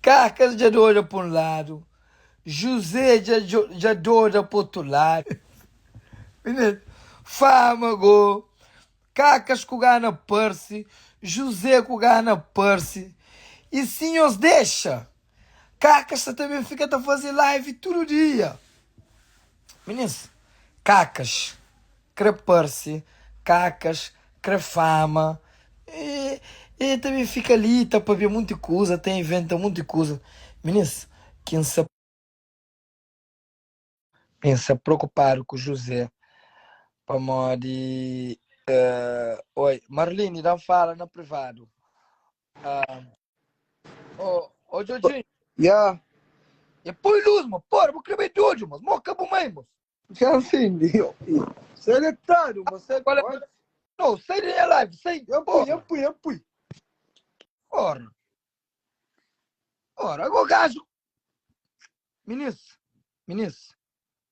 Cacas já doida para um lado, José já doida para outro lado. Menino, Fámago, Cacas com gana Percy, José com gana Percy. E senhores, deixa. Cacas também fica a fazer live todo dia. Meninos, Cacas, Percy, Cacas, Fama. E também fica ali, tá para ver muita coisa, tem inventa muita coisa. Meninos, quem se pensa preocupado com o José, para modo. Oi, Marlene, dá fala no privado. Ô, Jojinho, Yeah, e põe luz, mano. Porra, vou querer tudo, mas moca pro mãe, mano. já entendi. Selectado, você Olha, pode. não, sai da live, sai. Porra, Eu fui. porra, porra, agora gajo. Ministro, ministro,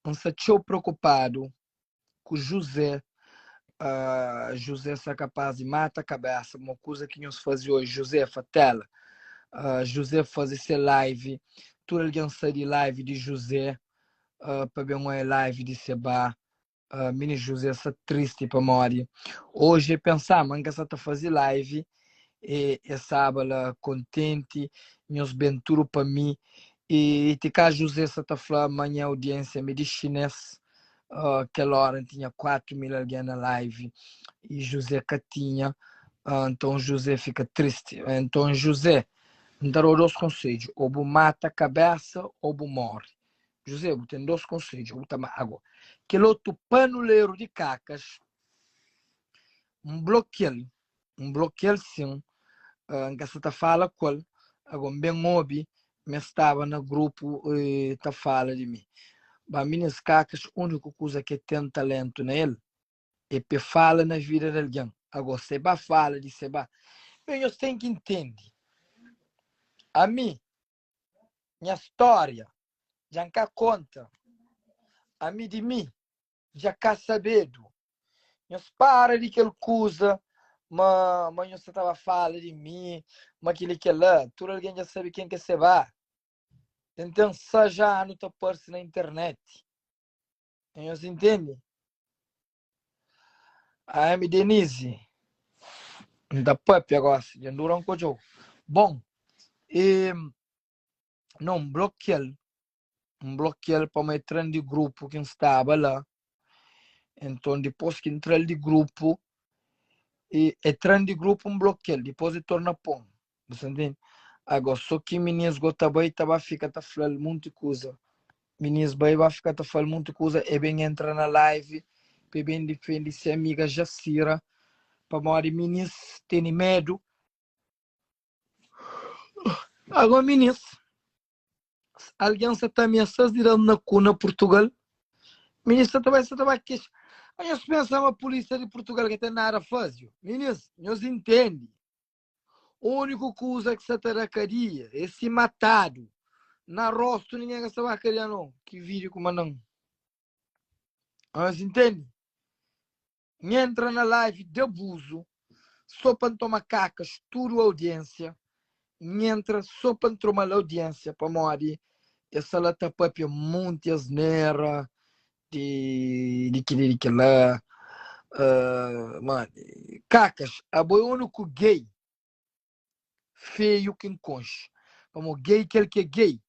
não se achou preocupado com o José. José é capaz de matar a cabeça, uma coisa que nós fazemos hoje, José Fatela. José faz essa live, tudo alguém sai de live de José, para ver uma live de Seba. Mini José está triste para morrer. Hoje pensamos que está fazer live e sábado contente, meus benturo para mim. E te cá José está falando amanhã audiência me de chinês. Aquela hora tinha 4.000 alguém na live e José que tinha. Então José fica triste. Então José dará dois conselhos: ou mata a cabeça ou morre. José, tem dois conselhos. Agora, que outro panuleiro de Cacas, um bloqueio sim, que você tá fala com agora bem mobi, me estava no grupo e tá fala de mim. Mas minhas Cacas, a única coisa que tem talento nele é que fala na vida de alguém. Agora, Seba fala de Seba. Eu tenho que entender. A mim, minha história, já cá conta. A mim de mim, já cá sabedo. Nós para de que ele coisa, mas você estava falando de mim, mas aquele que lá, tudo alguém já sabe quem que você vai. Então, só já não está aparecendo na internet. Você entende? A M. Denise, da PUP agora, já dura um cojo. Bom, e não bloqueei para me entrar de grupo que estava lá. Então, depois que entrei de grupo, e entrar de grupo, bloqueei, depois eu torna pão. Você entende? Agora, só que meninas gostavam e ficar tá falando muita coisa. Meninas vai ficar tá falando muita coisa. E bem entra na live, e bem defende se amiga Jacira. Para morrer, meninas tem medo. Agora, meninas, alguém se está ameaçando de na cuna Portugal. Meninas, você vai que aí nós pensamos a polícia de Portugal que tem nada a fazer. Meninas, nós entendem. O único coisa que se ataracaria é se matado. Na rosto ninguém se vai querer não. Que vídeo como não. Mas entende? Entra na live de abuso, só para tomar cacas, tudo audiência. Entra só para tomar audiência para morrer. Essa lá tá para muita asneira de que lá. Mano, cacas, a boi único gay feio que enconche. Como gay, aquele que é gay,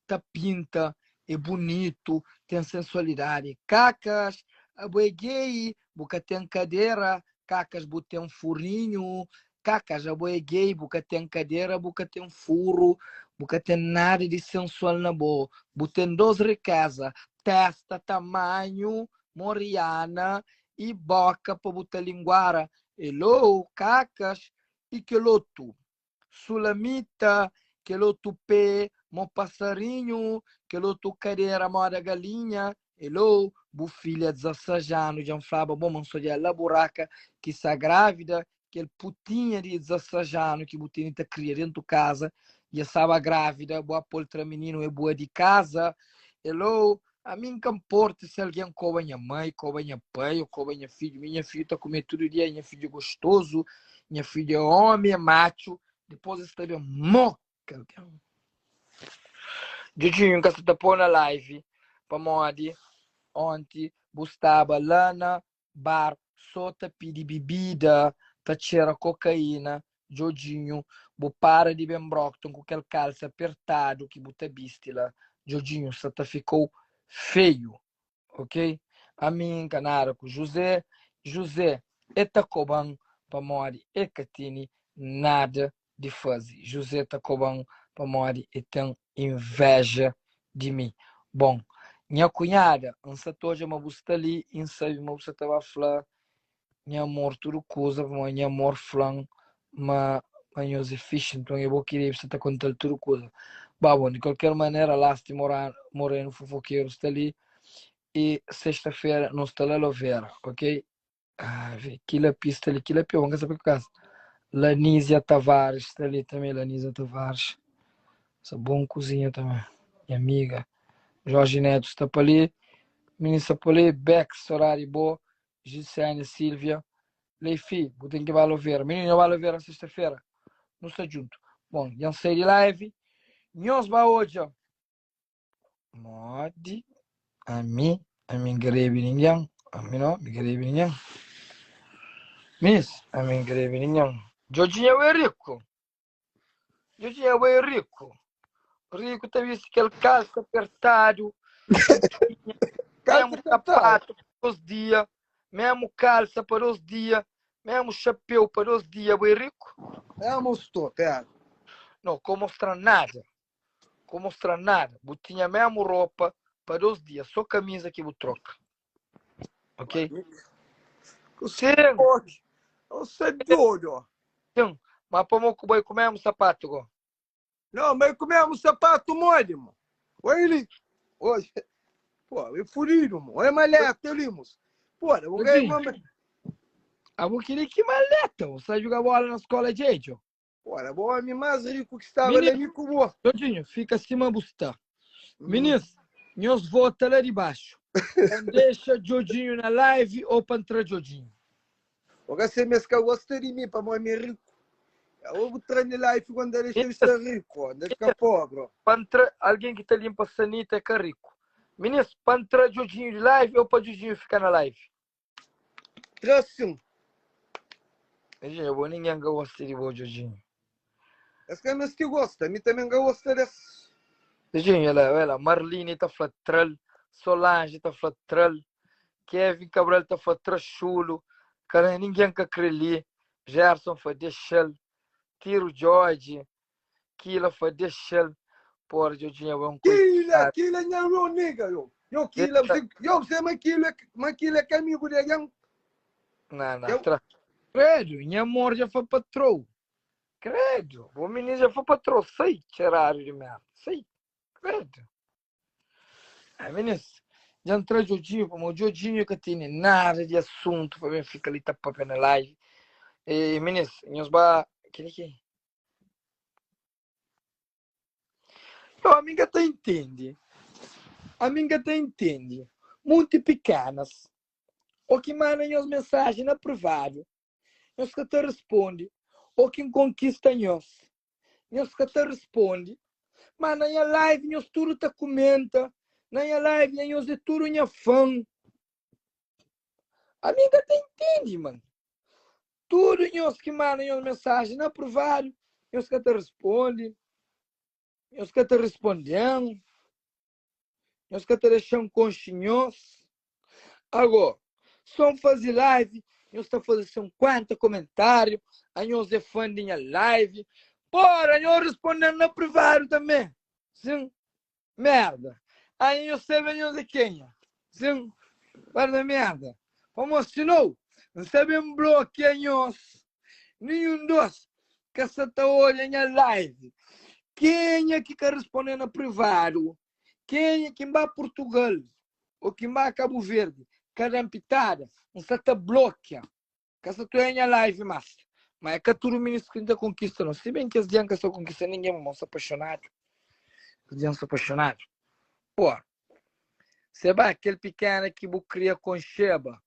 tá pinta, é bonito, tem sensualidade. Cacas, a boi gay, boca tem cadeira, cacas, boca tem um furinho. Cacas, a boi gay, boca tem cadeira, boca tem um furo, boca tem nada de sensual na boa. Boca tem duas riquezas, testa, tamanho, moriana e boca para botar linguara. Hello, cacas, e que loto? Sulamita, que loto pé, mo passarinho, que loto cadeira, moda galinha. Hello, bufilha 16 anos, já falava, bom, não sou de la buraca, que está grávida, que ele putinha de 16 anos, que butinha está criando dentro de casa, e estava grávida, boa poltra menino é boa de casa. Hello, a mim que importa se alguém come minha mãe, come minha pai, ou come minha filha. Minha filha está comendo todo dia, minha filha é gostoso, minha filha é homem, é macho. Depois estaria moca. Jojinho que você tá pôr na live, para modi, ontem, bustava lana, bar, sota pedi bebida, tá cheira cocaína, Jojinho, bo para de bem Brockton com aquele calça apertado que buta bistila, Jojinho, você tá ficou feio, ok? A mim, canara com José, eta coban, para modi, e catini, nada de fazer. José tá coban, para modi, e tem inveja de mim. Bom, minha cunhada, um setor de uma busta ali, em sabe, uma busta estava a falar, minha amor, tudo coisa, minha amor, flan, mas eu fixe, então eu vou querer você tá contando tudo coisa. Bah, bom, de qualquer maneira, lá se morar no fofoqueiro, está ali, e sexta-feira, não está lá, Lovera, ok? Ah, vê, aquela pista ali, aquilo é pior, vamos saber o caso. Lanísia Tavares, está ali também, Lanísia Tavares, essa bom cozinha também, minha amiga. Jorge Neto está por ali. Ministra por ali. Bex, horário boa. Gisane, Silvia. Leifi, tem que ver. Menino, vai ver sexta-feira. Não está junto. Bom, já sei de live. Nós vai hoje. Modi. A mim greve ninguém. A mim não, me greve ninguém. Miss, a mim greve ninguém. Jorginho é rico. Jorginho é rico. Rico tem visto aquele calço apertado. Mesmo sapato para os dias, mesmo calça para os dias, mesmo chapéu para os dias, bem rico. mostrou, cara. Não, como mostrar nada. Como mostrar nada. Botinha mesmo roupa para os dias, só camisa que eu troca. Ok? Sim. Você é doido. Sim, mas para o boi com o mesmo sapato. Go. Não, mas comemos sapato mole, mano. Olha ele. Hoje. Pô, é furido, mano. Olha maleta ali, moço. Pô, eu vou ganhar uma... Eu vou querer que maleta. Você jogar bola na escola de Edio. Olha, bom, homem mais rico que estava ali com o Todinho, fica acima do bustar. Meninos, nós votamos lá de baixo. Deixa Jodinho na live ou para entrar Jodinho. Você me gosta de mim para morrer rico. Eu vou treinar live quando ele está rico, não fica pobre. Para entrar alguém que está limpa a sanita é que é rico. Meninos, para entrar Jodinho de live ou para Jodinho ficar na live? Tração. Eu vou ninguém gosta de você, Jodinho. Esse que não te gosta, a mim também gosta desse. Jodinho, ela, Marlene está flatrel, Solange está flatrel, Kevin Cabral está flatrel chulo, cara, ninguém quer crer Gerson foi deixar, Tiro George, Kila foi deixar, porra, Jodinho é um coisa. Kila não é nega, eu. Kila, você é que amigo dele. Não, credo, minha amor já foi patrão. Credo, o menino já foi patrão, sei, tiraram de merda, sei, credo. Meninos, já entrou Jodinho, como o Jodinho que tem nada de assunto, para mim fica ali tapando na live. E, meninos, nós vamos... Que? A amiga tá entende. Muito pequenas. O que mandam as mensagens na privada. Nós que te responde. O que conquista nós. Nós que te responde. Mas na live nós tudo te comenta. Na live nós de tudo é fã. A amiga te entende, mano. Tudo nós que mandam as mensagens na privada. Nós que te responde. Nós que te respondemos. Nós que te deixamos conchinhos. Agora, só fazer live, nós estamos fazendo 50 comentários, aí nós defendem a live. Porra, nós respondendo no privado também. Sim? Merda. Aí você vem de quem? Sim? Para merda. Como assinou? Não sabemos bloquear nós. Nenhum dos que está olhando a live. Quem é que quer responder no privado? Quem é que vai a Portugal? Ou que vai a Cabo Verde? Cada pitada, não se te bloqueia. Que se tu é em live, mas é que tudo o ministro que ainda conquista, não. Se bem que as dias que só conquista, ninguém vão se apaixonar. Os dias são apaixonados. Pô, você vai aquele pequeno que você cria com Sheba.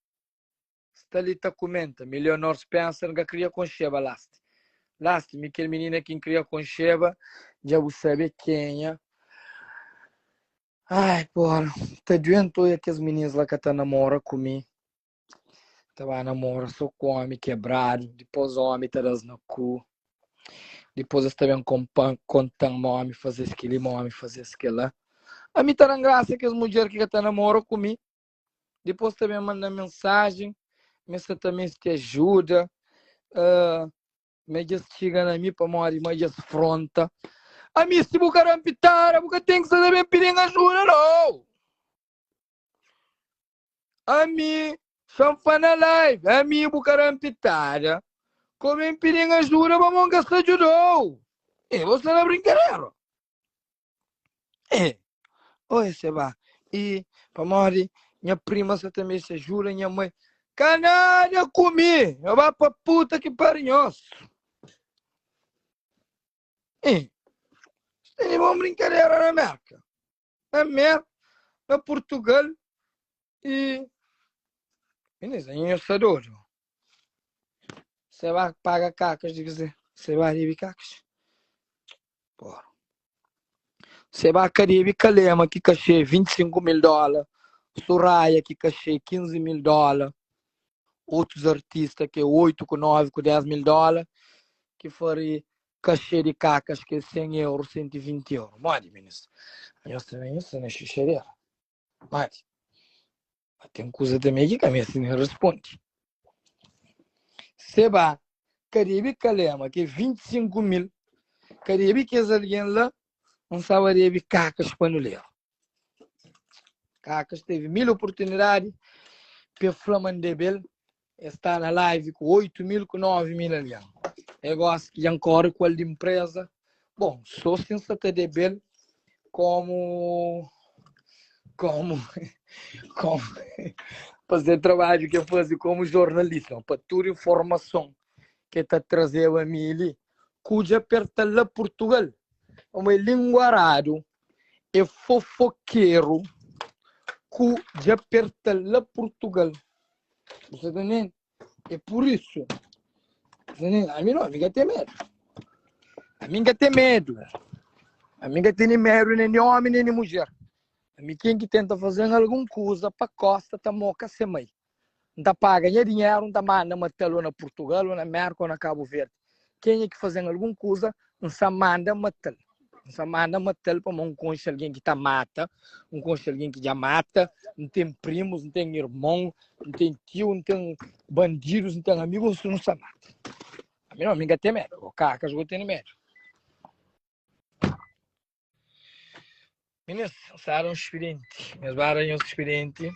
Está ali, tá comenta. Milionários pensam que cria com Sheba, last, aquele menino que cria com Sheba, já você sabe quem é. Ai, porra, tá doendo e que as meninas lá que tá namora comigo. Tava namora, só com homem quebrado, depois o homem tá das no cu. Depois eles também contando o homem fazer aquilo, o homem fazer aquilo lá. A mim tá na graça que as mulheres que tá namora comigo. Depois também manda mensagem, mas também se te ajuda. Me diz chega na mim para morrer, me diz fronta. A mim se bucaram pitara, porque tem que ser bem pedir ajuda, não. A mim, chanfana live, a mim bucaram pitara. Como em pedir ajuda, vamos gastar ajudou. E você não brincadeira. Oi, Seba. E, para morrer, minha prima você também se ajuda, minha mãe. Canalha comi! Eu vou pra puta que parinhoso. Tem uma brincadeira na América. Na América, na Portugal e. Beleza, em Assador. Você vai pagar cacas, de dizer. Você vai receber cacas. Porra. Você vai Caribe Calema, que cachê $25.000. Soraya, que cachê $15.000. Outros artistas que 8, com 9, com $10.000. Que foram cachê de cacas que é €100, €120. Mande, ministro. Eu também isso, né, xixereira. Mande. Tem coisa também que a minha senhora responde. Seba, Caribe Calema, que 25 mil. Caribe que alguém lá, não sabe cacas panuleiro. Cacas teve 1.000 oportunidades, para Flamandebel está na live com 8 mil, com 9 mil ali. Negócio que ancora com a empresa. Bom, sou sensata de Bel como fazer trabalho que eu fazia como jornalista, para toda informação que está trazendo a mim ali, cuja perto lá Portugal, uma linguarado é fofoqueiro, cuja perto lá Portugal. Você está entendendo? É por isso. A mim não, a mim tem medo. A mim tem medo. A mim tem medo nem de homem nem de mulher. A mim quem que tenta fazer alguma coisa para costa, tá moca semai. Não tá paga dinheiro, não tá manda matar na Portugal, ou na América, ou na Cabo Verde. Quem é que fazendo alguma coisa, não se manda matar. Não se manda matar para um conche alguém que tá mata, um conche alguém que já mata, não tem primos, não tem irmão, não tem tio, não tem bandidos, não tem amigos, não se mata. A mim não, a mim tem medo. O cacas eu tenho medo. Meninas, saram experiente. Minhas varas experiente.